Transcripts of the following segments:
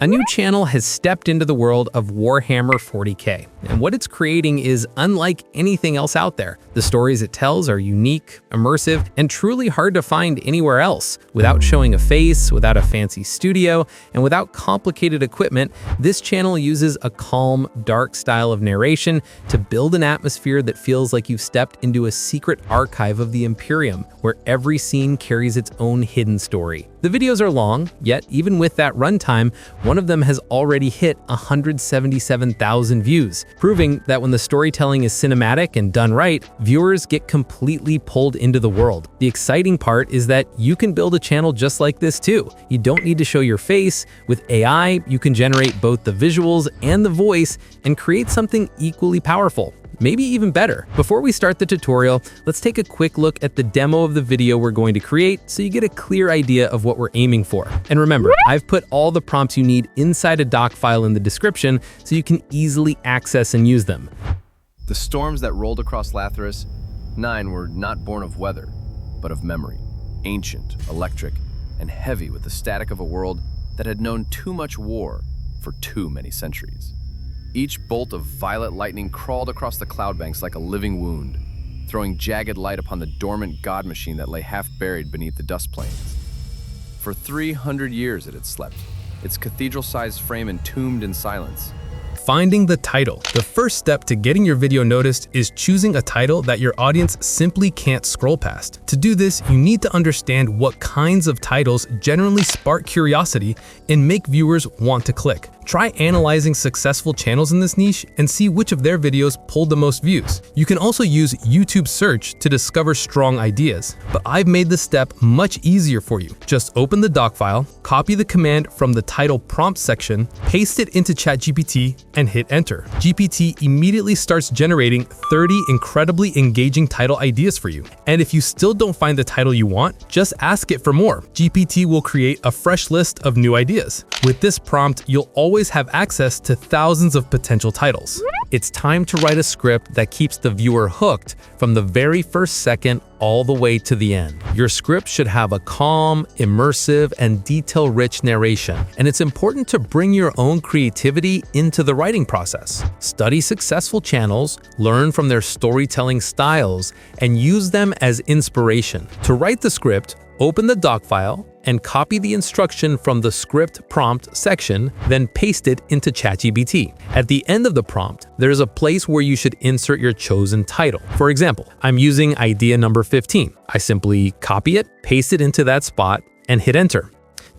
A new channel has stepped into the world of Warhammer 40K, and what it's creating is unlike anything else out there. The stories it tells are unique, immersive, and truly hard to find anywhere else. Without showing a face, without a fancy studio, and without complicated equipment, this channel uses a calm, dark style of narration to build an atmosphere that feels like you've stepped into a secret archive of the Imperium, where every scene carries its own hidden story. The videos are long, yet even with that runtime, one of them has already hit 177,000 views, proving that when the storytelling is cinematic and done right, viewers get completely pulled into the world. The exciting part is that you can build a channel just like this too. You don't need to show your face. With AI, you can generate both the visuals and the voice and create something equally powerful. Maybe even better. Before we start the tutorial, let's take a quick look at the demo of the video we're going to create so you get a clear idea of what we're aiming for. And remember, I've put all the prompts you need inside a doc file in the description so you can easily access and use them. The storms that rolled across Lathyrus, 9 were not born of weather, but of memory. Ancient, electric, and heavy with the static of a world that had known too much war for too many centuries. Each bolt of violet lightning crawled across the cloud banks like a living wound, throwing jagged light upon the dormant god machine that lay half buried beneath the dust plains. For 300 years it had slept, its cathedral-sized frame entombed in silence. Finding the title. The first step to getting your video noticed is choosing a title that your audience simply can't scroll past. To do this, you need to understand what kinds of titles generally spark curiosity and make viewers want to click. Try analyzing successful channels in this niche and see which of their videos pulled the most views. You can also use YouTube search to discover strong ideas, but I've made this step much easier for you. Just open the doc file, copy the command from the title prompt section, paste it into ChatGPT, and hit enter. GPT immediately starts generating 30 incredibly engaging title ideas for you. And if you still don't find the title you want, just ask it for more. GPT will create a fresh list of new ideas. With this prompt, you'll always have access to thousands of potential titles. It's time to write a script that keeps the viewer hooked from the very first second all the way to the end. Your script should have a calm, immersive, and detail-rich narration, and it's important to bring your own creativity into the writing process. Study successful channels, learn from their storytelling styles, and use them as inspiration. To write the script, open the doc file and copy the instruction from the script prompt section, then paste it into ChatGPT. At the end of the prompt, there's a place where you should insert your chosen title. For example, I'm using idea number 15. I simply copy it, paste it into that spot, and hit enter.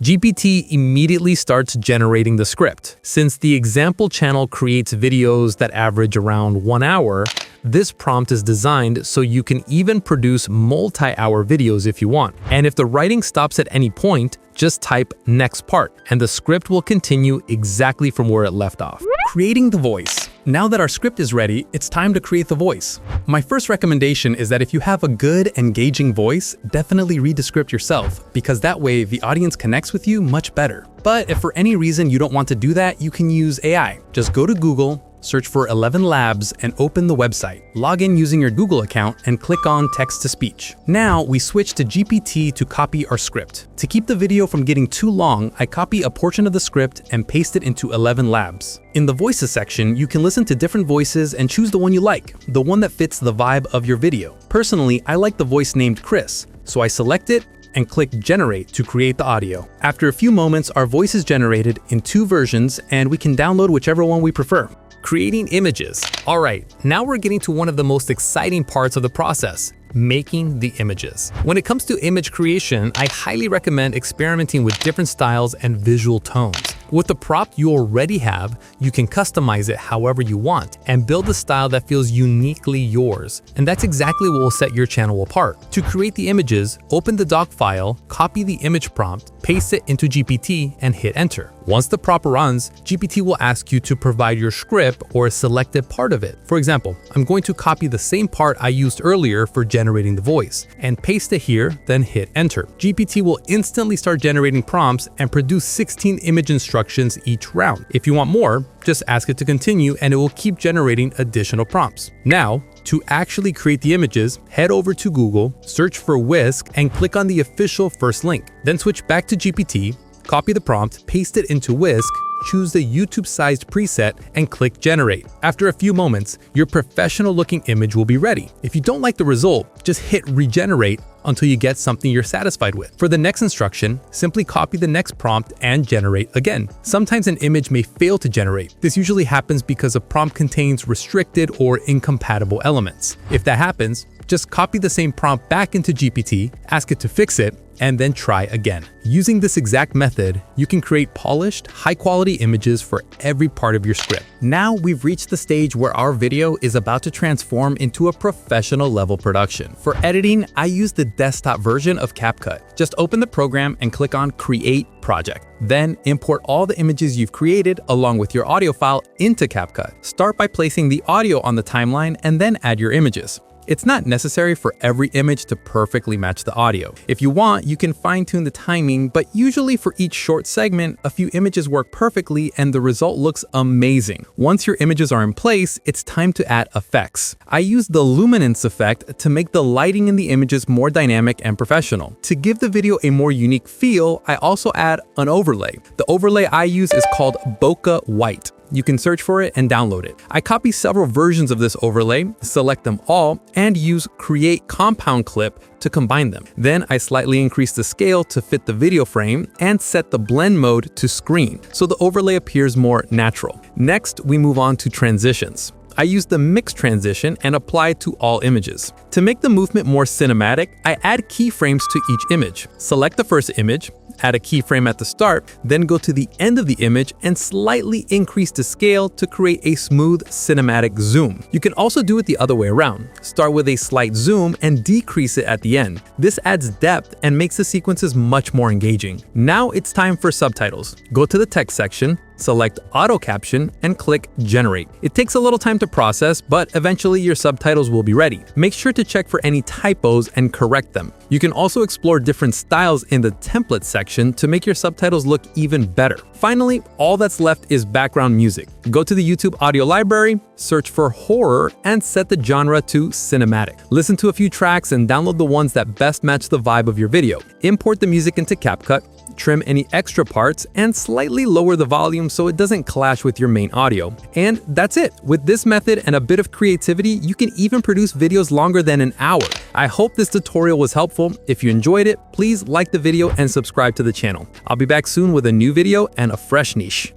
GPT immediately starts generating the script. Since the example channel creates videos that average around 1 hour, this prompt is designed so you can even produce multi-hour videos if you want. And if the writing stops at any point, just type next part, and the script will continue exactly from where it left off. Creating the voice. Now that our script is ready, it's time to create the voice. My first recommendation is that if you have a good, engaging voice, definitely read the script yourself, because that way the audience connects with you much better. But if for any reason you don't want to do that, you can use AI. Just go to Google, search for 11 Labs, and open the website. Log in using your Google account and click on text-to-speech. Now we switch to GPT to copy our script. To keep the video from getting too long, I copy a portion of the script and paste it into 11 Labs. In the voices section, you can listen to different voices and choose the one you like, the one that fits the vibe of your video. Personally, I like the voice named Chris, so I select it and click Generate to create the audio. After a few moments, our voice is generated in 2 versions, and we can download whichever one we prefer. Creating images. All right, now we're getting to one of the most exciting parts of the process, making the images. When it comes to image creation, I highly recommend experimenting with different styles and visual tones. With the prompt you already have, you can customize it however you want and build a style that feels uniquely yours. And that's exactly what will set your channel apart. To create the images, open the doc file, copy the image prompt, paste it into GPT, and hit enter. Once the prompt runs, GPT will ask you to provide your script or a selected part of it. For example, I'm going to copy the same part I used earlier for generating the voice and paste it here, then hit enter. GPT will instantly start generating prompts and produce 16 image instructions each round. If you want more, just ask it to continue and it will keep generating additional prompts. Now, to actually create the images, head over to Google, search for Whisk, and click on the official first link. Then switch back to GPT, Copy the prompt, paste it into Whisk, choose the YouTube-sized preset, and click Generate. After a few moments, your professional-looking image will be ready. If you don't like the result, just hit Regenerate until you get something you're satisfied with. For the next instruction, simply copy the next prompt and generate again. Sometimes an image may fail to generate. This usually happens because a prompt contains restricted or incompatible elements. If that happens, just copy the same prompt back into GPT, ask it to fix it, and then try again. Using this exact method, you can create polished, high-quality images for every part of your script. Now we've reached the stage where our video is about to transform into a professional level production. For editing, I use the desktop version of CapCut. Just open the program and click on Create Project. Then import all the images you've created along with your audio file into CapCut. Start by placing the audio on the timeline and then add your images. It's not necessary for every image to perfectly match the audio. If you want, you can fine-tune the timing, but usually for each short segment, a few images work perfectly and the result looks amazing. Once your images are in place, it's time to add effects. I use the luminance effect to make the lighting in the images more dynamic and professional. To give the video a more unique feel, I also add an overlay. The overlay I use is called Bokeh White. You can search for it and download it. I copy several versions of this overlay, select them all, and use Create Compound Clip to combine them. Then I slightly increase the scale to fit the video frame and set the blend mode to screen so the overlay appears more natural. Next, we move on to transitions. I use the mix transition and apply it to all images. To make the movement more cinematic, I add keyframes to each image. Select the first image, add a keyframe at the start, then go to the end of the image and slightly increase the scale to create a smooth cinematic zoom. You can also do it the other way around. Start with a slight zoom and decrease it at the end. This adds depth and makes the sequences much more engaging. Now it's time for subtitles. Go to the text section, select Auto Caption, and click Generate. It takes a little time to process, but eventually your subtitles will be ready. Make sure to check for any typos and correct them. You can also explore different styles in the template section to make your subtitles look even better. Finally, all that's left is background music. Go to the YouTube audio library, search for horror, and set the genre to cinematic. Listen to a few tracks and download the ones that best match the vibe of your video. Import the music into CapCut, trim any extra parts, and slightly lower the volume so it doesn't clash with your main audio. And that's it. With this method and a bit of creativity, you can even produce videos longer than an hour. I hope this tutorial was helpful. If you enjoyed it, please like the video and subscribe to the channel. I'll be back soon with a new video and a fresh niche.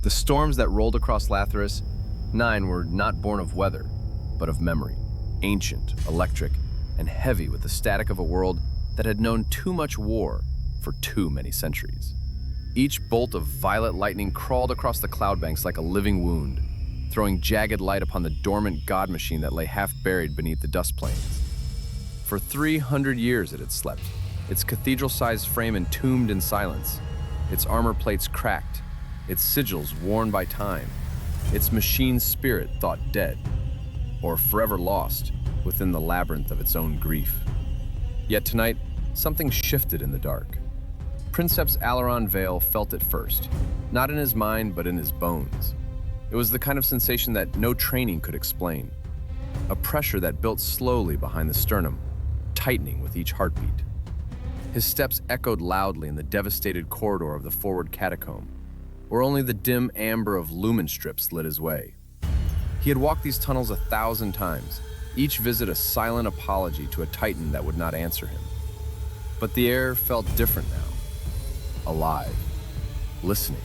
The storms that rolled across Lathyrus, 9 were not born of weather, but of memory. Ancient, electric, and heavy with the static of a world that had known too much war for too many centuries. Each bolt of violet lightning crawled across the cloud banks like a living wound, throwing jagged light upon the dormant god machine that lay half buried beneath the dust plains. For 300 years it had slept, its cathedral-sized frame entombed in silence, its armor plates cracked, its sigils worn by time, its machine spirit thought dead, or forever lost within the labyrinth of its own grief. Yet tonight, something shifted in the dark. Princeps Alaron Vale felt it first, not in his mind, but in his bones. It was the kind of sensation that no training could explain. A pressure that built slowly behind the sternum, tightening with each heartbeat. His steps echoed loudly in the devastated corridor of the forward catacomb, where only the dim amber of lumen strips lit his way. He had walked these tunnels 1,000 times, each visit a silent apology to a titan that would not answer him. But the air felt different now. Alive, listening.